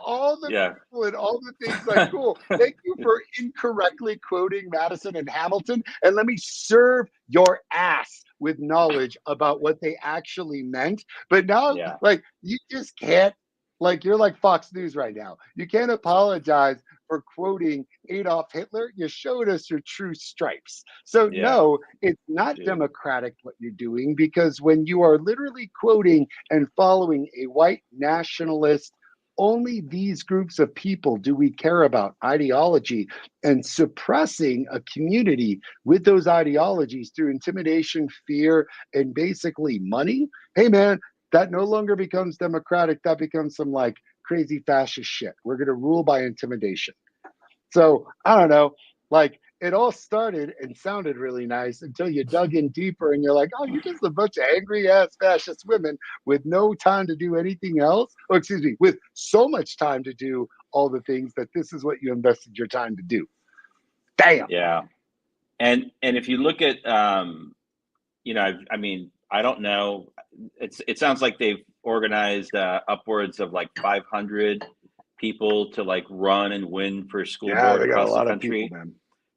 All the people and all the things, like, cool. Thank you for incorrectly quoting Madison and Hamilton, and let me serve your ass with knowledge about what they actually meant. But now, like, you just can't. Like, you're like Fox News right now. You can't apologize for quoting Adolf Hitler. You showed us your true stripes. So no, it's not democratic what you're doing, because when you are literally quoting and following a white nationalist, only these groups of people do we care about ideology, and suppressing a community with those ideologies through intimidation, fear, and basically money. Hey, man, that no longer becomes democratic. That becomes some like crazy fascist shit. We're going to rule by intimidation. So I don't know, like, it all started and sounded really nice until you dug in deeper and you're like, oh, you're just a bunch of angry ass fascist women with no time to do anything else. Oh, excuse me, with so much time to do all the things that this is what you invested your time to do. Damn. Yeah. And if you look at, you know, I mean, I don't know. It sounds like they've organized upwards of like 500 people to like run and win for school board across the country, people,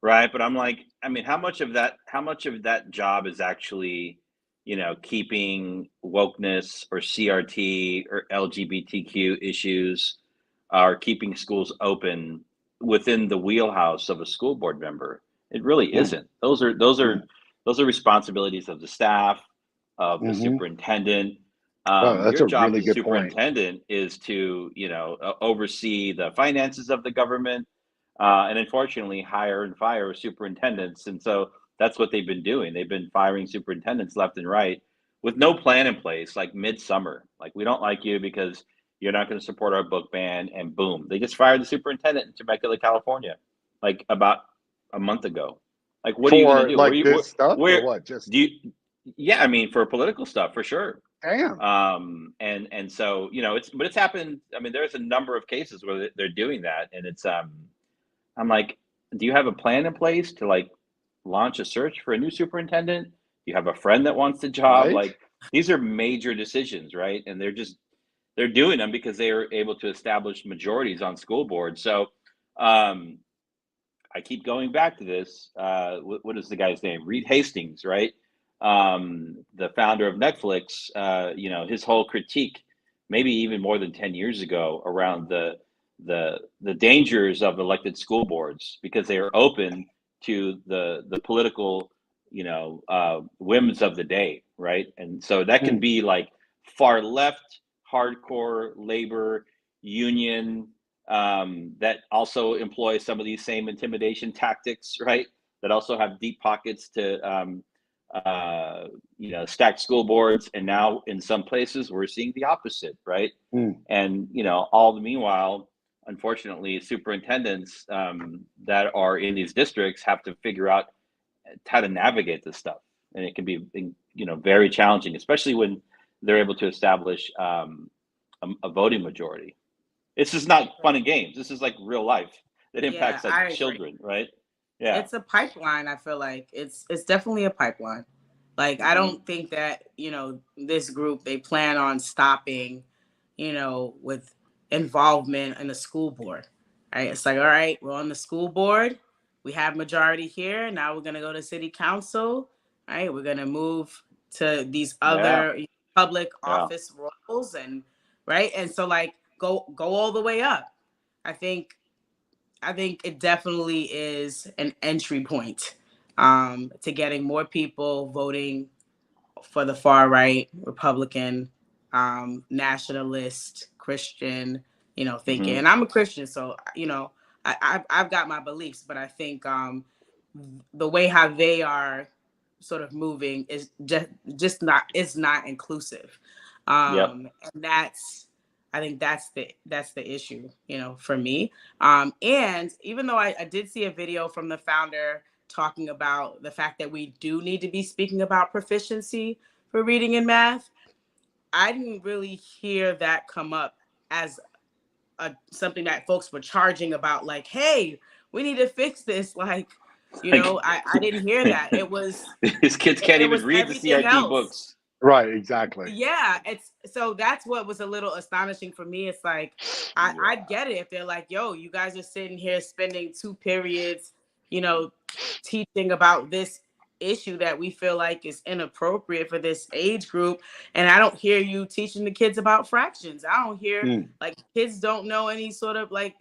right? But I'm like, I mean, how much of that job is actually, you know, keeping wokeness or CRT or LGBTQ issues, or keeping schools open within the wheelhouse of a school board member? It really isn't. Those are responsibilities of the staff, of the superintendent, Oh, that's Your a job really as a good point. superintendent is to, oversee the finances of the government, and unfortunately hire and fire superintendents. And so that's what they've been doing. They've been firing superintendents left and right with no plan in place, like midsummer. Like, we don't like you because you're not going to support our book ban, and boom, they just fired the superintendent in Temecula, California, like about a month ago. Like, what are you going to For do? like this stuff or Where what? Just do you? Yeah, I mean, for political stuff, for sure. damn. And so, it's happened. I mean, there's a number of cases where they're doing that, and I'm like, do you have a plan in place to like launch a search for a new superintendent? Do you have a friend that wants the job? Right? Like, these are major decisions, right? And they're doing them because they are able to establish majorities on school boards. So, I keep going back to this. What is the guy's name? Reed Hastings, right? The founder of Netflix. His whole critique, maybe even more than 10 years ago, around the dangers of elected school boards, because they are open to the political, whims of the day, right? And so that can be like far left, hardcore labor union, that also employ some of these same intimidation tactics, right? That also have deep pockets to, stack school boards. And now in some places we're seeing the opposite, right? And, all the meanwhile, unfortunately, superintendents that are in these districts have to figure out how to navigate this stuff. And it can be, very challenging, especially when they're able to establish a voting majority. This is not fun and games. This is like real life that impacts like I agree. children, right? Yeah. It's a pipeline. I feel like it's definitely a pipeline. Like, I don't think that, this group, they plan on stopping, with involvement in the school board. Right? It's like, all right, we're on the school board. We have majority here. Now we're gonna go to city council. Right? We're gonna move to these other public office roles, and right. And so, like, go all the way up. I think it definitely is an entry point to getting more people voting for the far right, Republican, nationalist, Christian, thinking. And I'm a Christian, so I've got my beliefs, but I think the way how they are sort of moving is just not, it's not inclusive, and I think that's the issue, for me. And even though I did see a video from the founder talking about the fact that we do need to be speaking about proficiency for reading and math, I didn't really hear that come up as something that folks were charging about, like, hey, we need to fix this. Like, I didn't hear that. It was these kids can't even read the everything CRT else. books. Right, exactly. Yeah, so that's what was a little astonishing for me. It's like, I get it if they're like, yo, you guys are sitting here spending 2 periods, teaching about this issue that we feel like is inappropriate for this age group, and I don't hear you teaching the kids about fractions. I don't hear like kids don't know any sort of like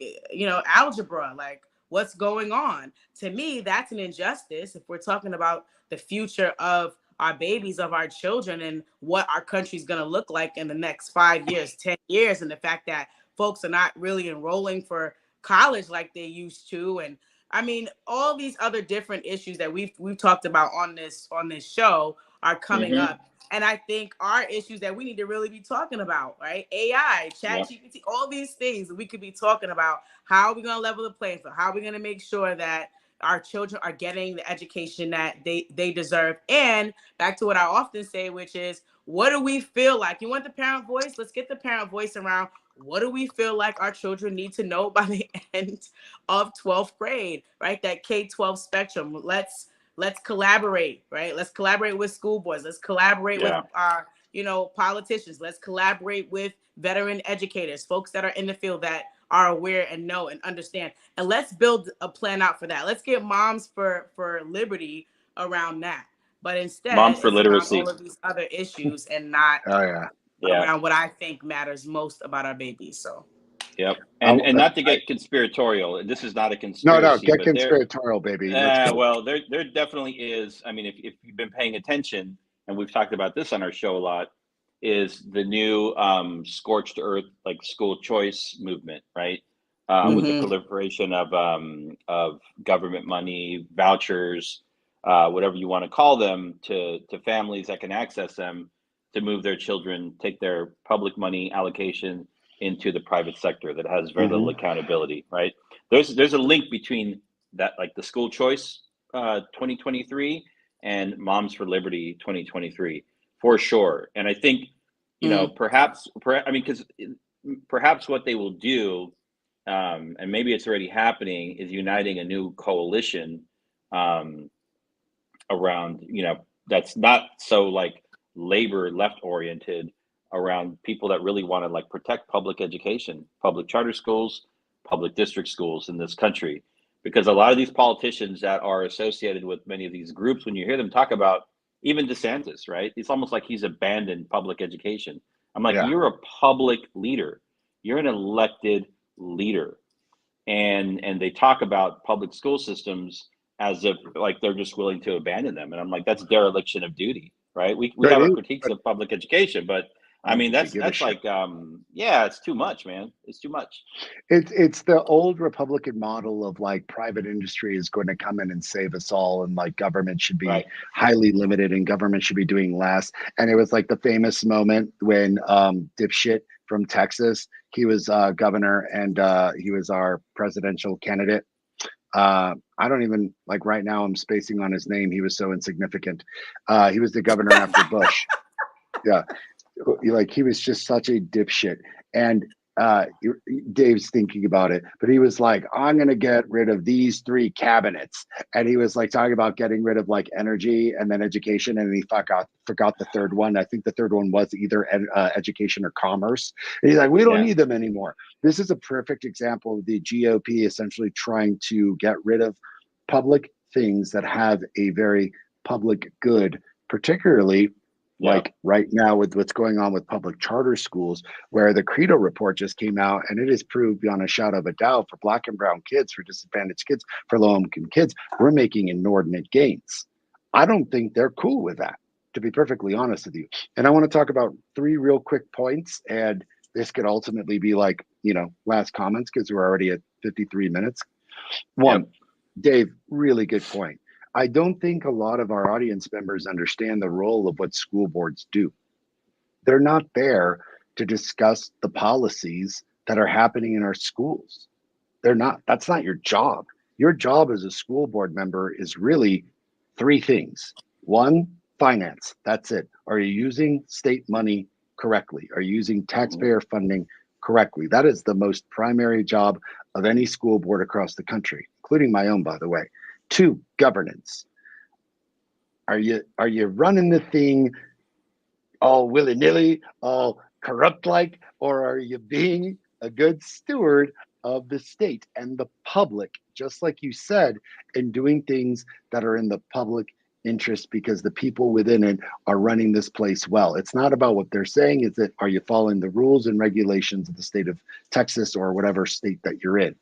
algebra, like what's going on. To me, that's an injustice if we're talking about the future of our babies, of our children, and what our country's going to look like in the next 5 years, 10 years, and the fact that folks are not really enrolling for college like they used to. And I mean, all these other different issues that we've talked about on this show are coming up. And I think are issues that we need to really be talking about, right? AI, ChatGPT, all these things that we could be talking about. How are we going to level the playing field? How are we going to make sure that our children are getting the education that they deserve? And back to what I often say, which is, what do we feel like? You want the parent voice? Let's get the parent voice around. What do we feel like our children need to know by the end of 12th grade, right? That K-12 spectrum. Let's collaborate, right? Let's collaborate with school boards. Let's collaborate with our, politicians. Let's collaborate with veteran educators, folks that are in the field that are aware and know and understand. And let's build a plan out for that. Let's get Moms for Liberty around that. But instead, Moms for Literacy, all of these other issues, and not around what I think matters most about our babies. So, and not to get conspiratorial. This is not a conspiracy. No, get conspiratorial, baby. Well, there definitely is. I mean, if you've been paying attention, and we've talked about this on our show a lot, is the new scorched earth, like school choice movement, right? With the Mm-hmm. proliferation of government money, vouchers, whatever you want to call them, to families that can access them to move their children, take their public money allocation into the private sector that has very little Mhm. accountability, right? There's a link between that, like the school choice 2023 and Moms for Liberty 2023 for sure. And I think, perhaps, I mean, because perhaps what they will do, and maybe it's already happening, is uniting a new coalition um, around, that's not so like labor left oriented, around people that really want to like protect public education, public charter schools, public district schools in this country. Because a lot of these politicians that are associated with many of these groups, when you hear them talk about even DeSantis, right? It's almost like he's abandoned public education. I'm like, Yeah. you're a public leader. You're an elected leader. And they talk about public school systems as if like they're just willing to abandon them. And I'm like, that's dereliction of duty, right? We That have our is, critiques but of public education, but I I don't mean think they that's give a that's shit. like yeah, it's too much, man. It's too much. It's the old Republican model of like private industry is going to come in and save us all, and like government should be Right. highly limited and government should be doing less. And it was like the famous moment when dipshit from Texas, he was governor and he was our presidential candidate. I don't even like right now. I'm spacing on his name. He was so insignificant. He was the governor after Bush. Yeah, like he was just such a dipshit. And uh Dave's thinking about it, but he was like, I'm gonna get rid of these three cabinets. And he was like talking about getting rid of like energy and then education, and he forgot the third one. I think the third one was either education or commerce. And he's like, we don't Yeah. need them anymore. This is a perfect example of the GOP essentially trying to get rid of public things that have a very public good, particularly Yeah. like right now with what's going on with public charter schools, where the Credo report just came out, and it is proved beyond a shadow of a doubt for Black and brown kids, for disadvantaged kids, for low income kids, we're making inordinate gains. I don't think they're cool with that, to be perfectly honest with you. And I want to talk about three real quick points, and this could ultimately be like, last comments because we're already at 53 minutes. One, Yep. Dave, really good point. I don't think a lot of our audience members understand the role of what school boards do. They're not there to discuss the policies that are happening in our schools. They're not, that's not your job. Your job as a school board member is really three things. One, finance. That's it. Are you using state money correctly? Are you using Mhm. taxpayer funding correctly? That is the most primary job of any school board across the country, including my own, by the way. Two, governance. Are you running the thing all willy-nilly, all corrupt like, or are you being a good steward of the state and the public, just like you said, and doing things that are in the public interest because the people within it are running this place well? It's not about what they're saying, it's that are you following the rules and regulations of the state of Texas or whatever state that you're in?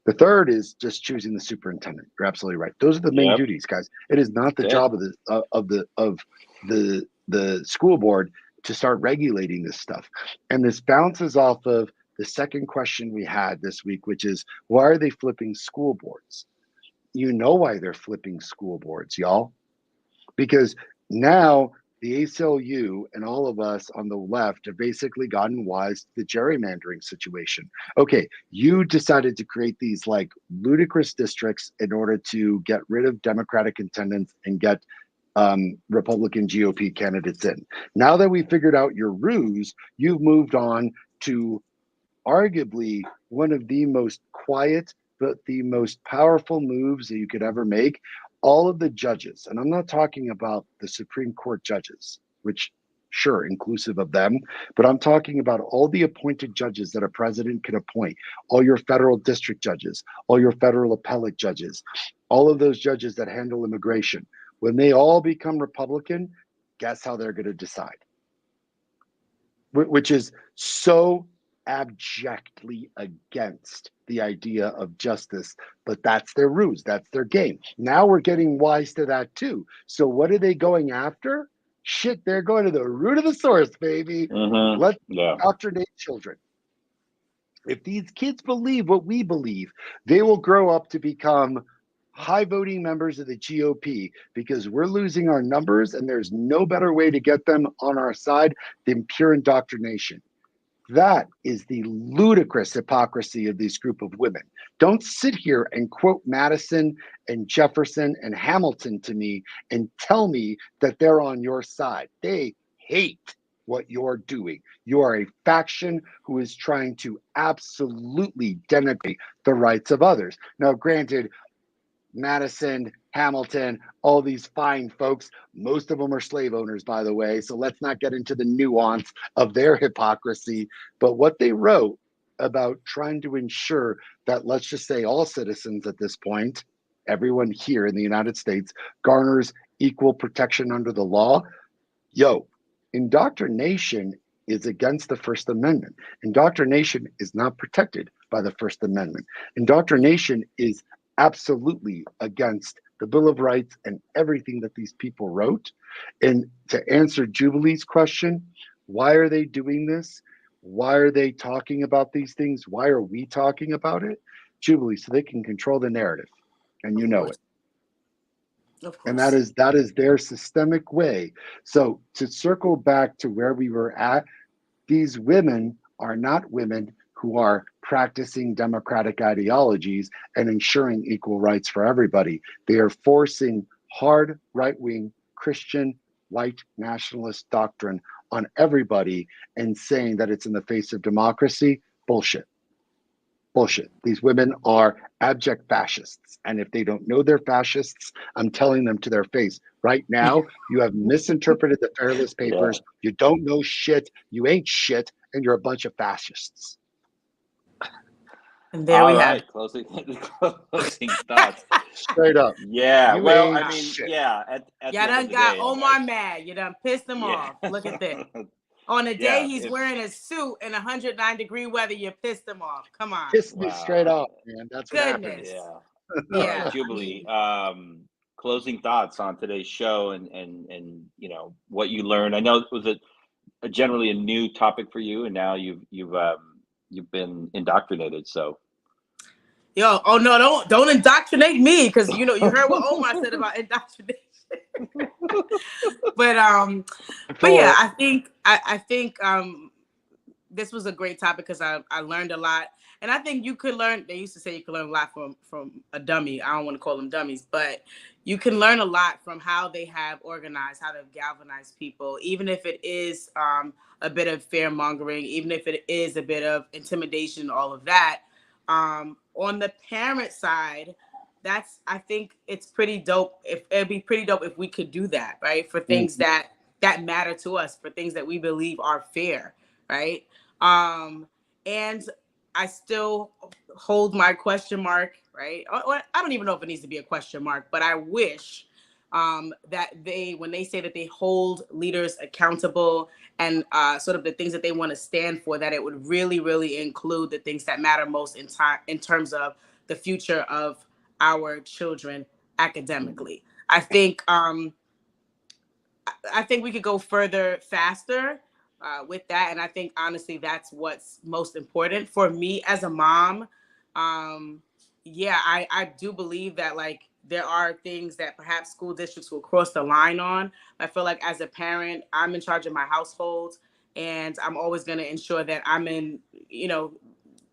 The third is just choosing the superintendent. You're absolutely right. Those are the main Yep. duties, guys. It is not the That's it. job of the school board to start regulating this stuff. And this bounces off of the second question we had this week, which is why are they flipping school boards? You know why they're flipping school boards, y'all. Because now the ACLU and all of us on the left have basically gotten wise to the gerrymandering situation. Okay, you decided to create these like ludicrous districts in order to get rid of Democratic attendance and get Republican GOP candidates in. Now that we figured out your ruse, you've moved on to arguably one of the most quiet but the most powerful moves that you could ever make. All of the judges, and I'm not talking about the Supreme Court judges, which sure, inclusive of them, but I'm talking about all the appointed judges that a president can appoint, all your federal district judges, all your federal appellate judges, all of those judges that handle immigration. When they all become Republican, guess how they're going to decide? Which is so abjectly against the idea of justice, but that's their ruse, that's their game. Now we're getting wise to that too. So what are they going after? Shit, they're going to the root of the source, baby. Mm-hmm. Let's Yeah. indoctrinate children. If these kids believe what we believe, they will grow up to become high voting members of the GOP because we're losing our numbers and there's no better way to get them on our side than pure indoctrination. That is the ludicrous hypocrisy of this group of women. Don't sit here and quote Madison and Jefferson and Hamilton to me and tell me that they're on your side. They hate what you're doing. You are a faction who is trying to absolutely denigrate the rights of others. Now, granted, Madison, Hamilton, all these fine folks, most of them are slave owners, by the way. So let's not get into the nuance of their hypocrisy. But what they wrote about trying to ensure that, let's just say, all citizens at this point, everyone here in the United States, garners equal protection under the law. Yo, indoctrination is against the First Amendment. Indoctrination is not protected by the First Amendment. Indoctrination is absolutely against the Bill of Rights and everything that these people wrote. And to answer Jubilee's question, why are they doing this? Why are they talking about these things? Why are we talking about it? Jubilee, so they can control the narrative. And you know it. Of course. And that is their systemic way. So to circle back to where we were at, these women are not women who are practicing democratic ideologies and ensuring equal rights for everybody. They are forcing hard right-wing Christian white nationalist doctrine on everybody and saying that it's in the face of democracy. Bullshit. Bullshit. These women are abject fascists. And if they don't know they're fascists, I'm telling them to their face. Right now, you have misinterpreted the Fairless Papers. You don't know shit. You ain't shit. And you're a bunch of fascists. And there we have closing thoughts. Straight up. Yeah. You Well, I ain't mean, shit. yeah. At y'all the end done of the got day, Omar mad. You done pissed him off. Look at this. On the day he's wearing a suit in 109-degree weather, you pissed him off. Come on. Pissed me straight off, man. That's what happened. Goodness. Yeah. Yeah. All right, Jubilee. Closing thoughts on today's show and you know what you learned. I know it was a generally a new topic for you, and now you've been indoctrinated. So. Yo, oh no, don't indoctrinate me, because you know you heard what Omar said about indoctrination. but yeah, I think this was a great topic because I learned a lot, and I think you could learn. They used to say you could learn a lot from a dummy. I don't want to call them dummies, but you can learn a lot from how they have organized, how they've galvanized people, even if it is a bit of fear mongering, even if it is a bit of intimidation, all of that. On the parent side, I think it's pretty dope. It'd be pretty dope if we could do that, right? For things that matter to us, for things that we believe are fair, right? And I still hold my question mark, right? I don't even know if it needs to be a question mark, but I wish that when they say that they hold leaders accountable and sort of the things that they want to stand for, that it would really, really include the things that matter most in terms of the future of our children academically. I think we could go further faster with that, and I think honestly that's what's most important for me as a mom. Yeah, I do believe that like there are things that perhaps school districts will cross the line on. I feel like as a parent, I'm in charge of my household, and I'm always going to ensure that I'm in,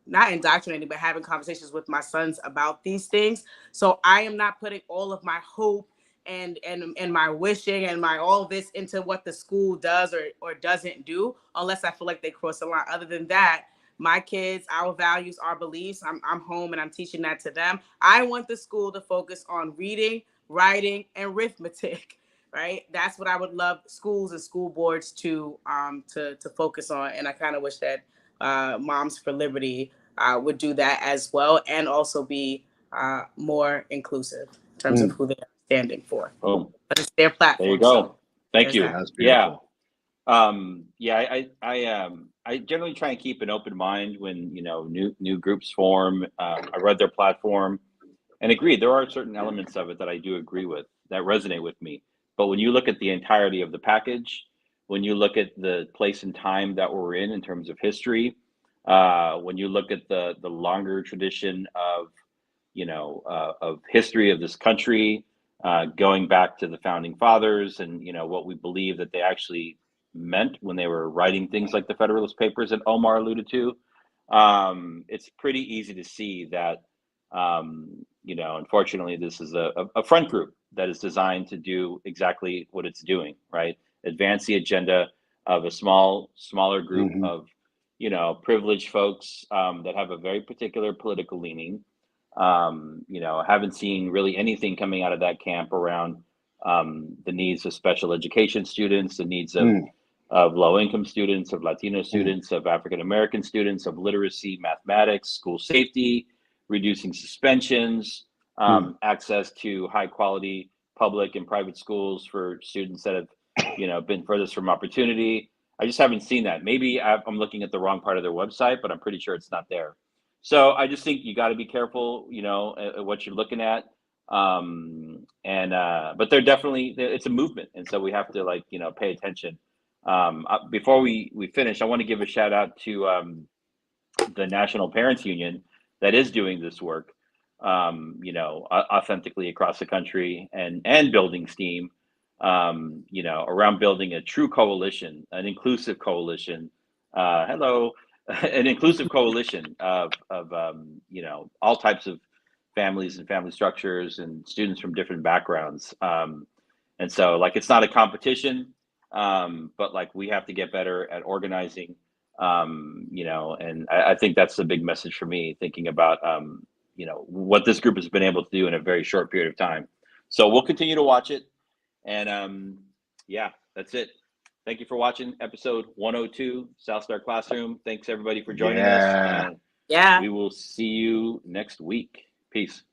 not indoctrinating, but having conversations with my sons about these things. So I am not putting all of my hope and my wishing and my all of this into what the school does or doesn't do, unless I feel like they cross the line. Other than that, my kids, our values, our beliefs, I'm home and I'm teaching that to them. I want the school to focus on reading, writing, and arithmetic, right? That's what I would love schools and school boards to focus on. And I kind of wish that Moms for Liberty would do that as well, and also be more inclusive in terms of who they are standing for. Oh, but it's their platform. There you go. So Thank you. That's beautiful. I generally try and keep an open mind when new groups form. I read their platform and agree there are certain elements of it that I do agree with, that resonate with me. But when you look at the entirety of the package, when you look at the place and time that we're in terms of history, when you look at the longer tradition of, of history of this country, going back to the founding fathers, and what we believe that they actually meant when they were writing things like the Federalist Papers that Omar alluded to, it's pretty easy to see that, unfortunately, this is a front group that is designed to do exactly what it's doing, right? Advance the agenda of a smaller group Mhm. of, privileged folks that have a very particular political leaning. Haven't seen really anything coming out of that camp around the needs of special education students, the needs of Mm. low-income students, of Latino Mm. students, of African American students, of literacy, mathematics, school safety, reducing suspensions, Mm. access to high-quality public and private schools for students that have, been furthest from opportunity. I just haven't seen that. Maybe I'm looking at the wrong part of their website, but I'm pretty sure it's not there. So I just think you got to be careful, at what you're looking at. But they're definitely, it's a movement, and so we have to pay attention. Before we finish, I want to give a shout out to the National Parents Union that is doing this work, authentically across the country, and building steam, around building a true coalition, an inclusive coalition. Hello, an inclusive coalition of all types of families and family structures and students from different backgrounds. And so, it's not a competition, but we have to get better at organizing. And I think that's the big message for me, thinking about what this group has been able to do in a very short period of time. So we'll continue to watch it, and yeah, that's it. Thank you for watching episode 102, South Star Classroom. Thanks everybody for joining us, Yeah. and Yeah. we will see you next week. Peace.